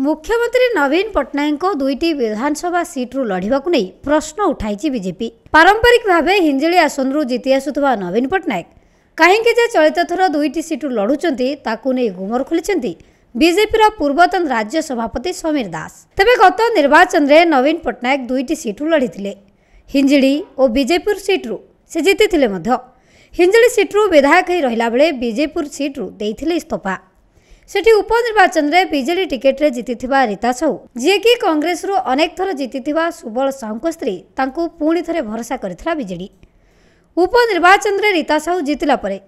मुख्यमंत्री नवीन पट्टनायक दुईटी विधानसभा सीट्रु लड़ाक नहीं प्रश्न उठाई बीजेपी। पारंपरिक भाव हिंजिली आसनरु जीति आसुवा नवीन पट्टनायक कहीं चलित थर दुईटी सीट्रु लड़ुंट ताकू नहीं गुमर खोली बीजेपी पूर्वतन राज्य सभापति समीर दास। तेबे गत निर्वाचन में नवीन पट्टनायक दुईटी सीट्रु लड़ी हिंजिली और बीजेपुर सीट्रु से जीति हिंजिली सीट्रु विधायक ही रहिला बेले बीजेपुर सीट्रु देइथिले इस्तफा। सेठी उपनिर्वाचन में बीजेडी टिकेट रे जीतिथिबा रीता साहू जी कि कांग्रेस रु अनेक थर जीतिथिबा सुबल साहू स्त्री तांकू पुणी थरे भरोसा करथिला बीजेडी। उपनिर्वाचन में रीता साहू जीतिला परे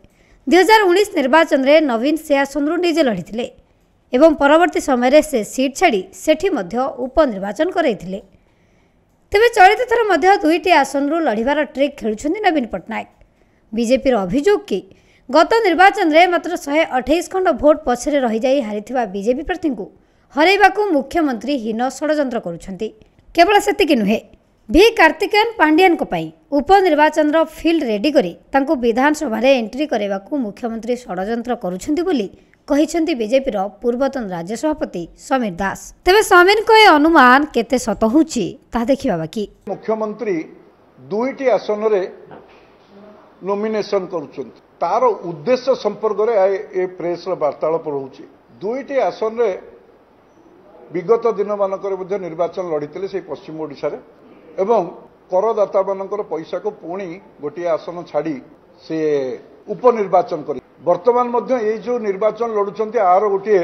2019 निर्वाचन में नवीन से आसनरु निजे लड़ीथिले एवं परवर्ती समय से सीट छाड़ी सेठी मध्य उपनिर्वाचन करैथिले। तेबे चलित थर मध्य दुईटी आसनरु लड़ीबार ट्रिक खेलुछन्ती नवीन पट्टनायक। बीजेपी अभियोग कि गत निर्वाचन में मात्र 128 खंड भोट पछरे रही जाई हारिथिबा बीजेपी प्रार्थी को हरैबाकू मुख्यमंत्री हीन षड्यंत्र करुछन्ती। केवल सेतिकी नुहे भी कार्तिकेयन पांड्यान को पई उपनिर्वाचन फिल्ड रेडी करी तांको विधानसभा रे एंट्री करेबाकू मुख्यमंत्री षड्यंत्र करुछन्ती बोली कहिछन्ती बीजेपी पूर्वतन राज्य सभापति समीर दास। तेबे समीर को ए अनुमान केते सत होउची ता देखिबा बाकी। मुख्यमंत्री दुईटी आसन रे नॉमिनेशन करुछन्ती तार उद्देश्य संपर्क में प्रेस वार्तालाप रोचे। दुईटी आसन रे विगत दिन मानक निर्वाचन लड़ी से पश्चिम ओडिशा रे एवं करदाता मानकर पैसा को पुणी गोटे आसन छाड़ी से उपनिर्वाचन कर वर्तमान ये जो निर्वाचन लड़ुंट आर गोटे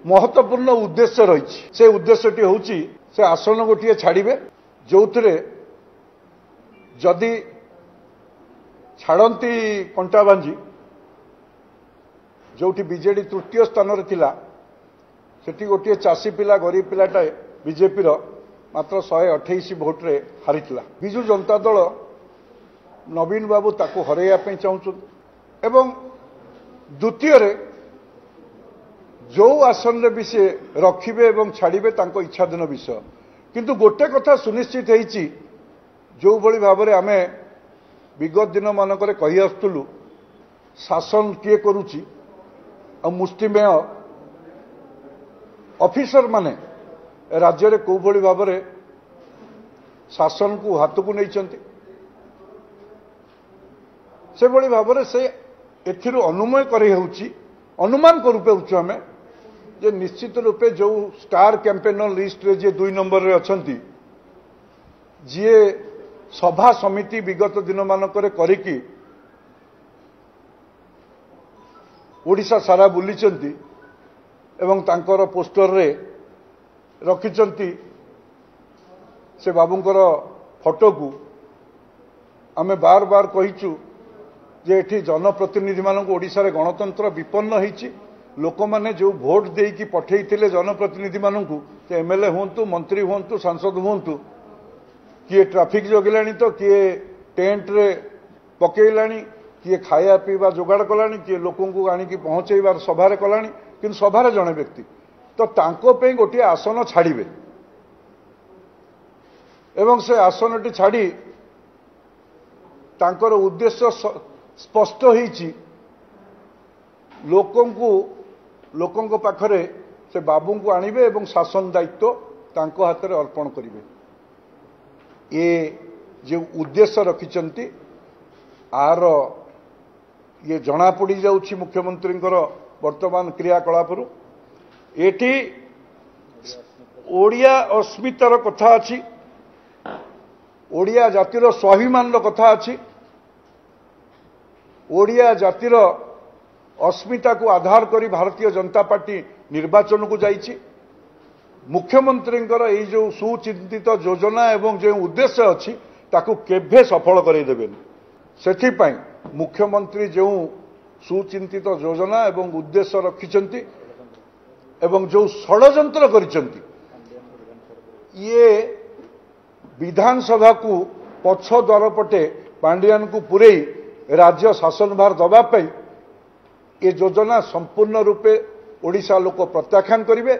महत्वपूर्ण उद्देश्य रही से उद्देश्यटी हूँ से आसन गोटे छाड़े जो जदि छाड़ती कंटाबांजी जो बीजेडी तृतीय स्थान रे थिला सेठी गोटे चाषी पिला गरीब पिलाटाए बीजेपी मात्र 128 भोट रे हारिथिला। बिजु जनता दल नवीन बाबू ताको हरैया पे चाहूँ एवं द्वितीय रे जो आसन रे भी से रखिबे एवं छाड़िबे तांको इच्छाधीन विषय। किंतु गोटे कथा सुनिश्चित होईची जो भली भाव रे आमे विगत दिन मानक कही आसुलु शासन किए करुची आ मुष्टिमेय ऑफिसर माने राज्य रे को भली भाव रे शासन को हाथ को नहीं से भली भाव रे से एथिरु अनुमय करे होउची अनुमान करूपे आमे जे निश्चित रूपे जो स्टार कैंपेनर लिस्ट रे जे 2 नंबर रे अछंती जे सभा समिति विगत दिन मानक करिकी ओडिशा सारा बुलीचंती एवं तांकर पोस्टर रे रखिचंती से बाबूंकर फोटो को आमे बार बार कहिचु जे एठी जनप्रतिनिधि मानक ओडिशा रे गणतंत्र विपन्न होईची। लोक माने जो भोट देकी पठेइथिले जनप्रतिनिधि मानकू से एमएलए हुंतु मंत्री हुंतु सांसद हुंतु किए ट्राफिक जगिलानी तो किए टेंट रे पकेइलानी किए खाया पीवा जोगाड़ कलानी किए लोकों को आनिकी पहुंचेबार सभारे कलानी किंतु सभारे जणे व्यक्ति तो तांको पे गोटे आसन छाड़िबे एवं से आसनटी छाड़ी तांकर उद्देश्य स्पष्ट होईची लोकों पाखरे से बाबू को आनिबे एवं शासन दायित्व तांको हाथ रे अर्पण करिवे। ये जो उद्देश्य रखिचंती आर ये जना पड़ी जाउछि मुख्यमंत्री वर्तमान क्रियाकलापरु एटी ओडिया अस्मितार कथा अछि ओडिया जातिर स्वाभिमान कथा अछि ओडिया जातिर अस्मिता को आधार करी भारतीय जनता पार्टी निर्वाचन को जाइछि। मुख्यमंत्री ये जो सुचिंतित योजना एवं जो उद्देश्य अच्छी ताकू केभे सफल करदेवेन से मुख्यमंत्री जो सुचिंतित योजना एवं उद्देश्य रखिचंती एवं जो षड्यंत्र करिचंती ये विधानसभा को पछ द्वार पटे पांड्यान को पुरई राज्य शासन भार दबापई ये योजना संपूर्ण रूपे ओडिशा लोक प्रत्याख्यान करिवे।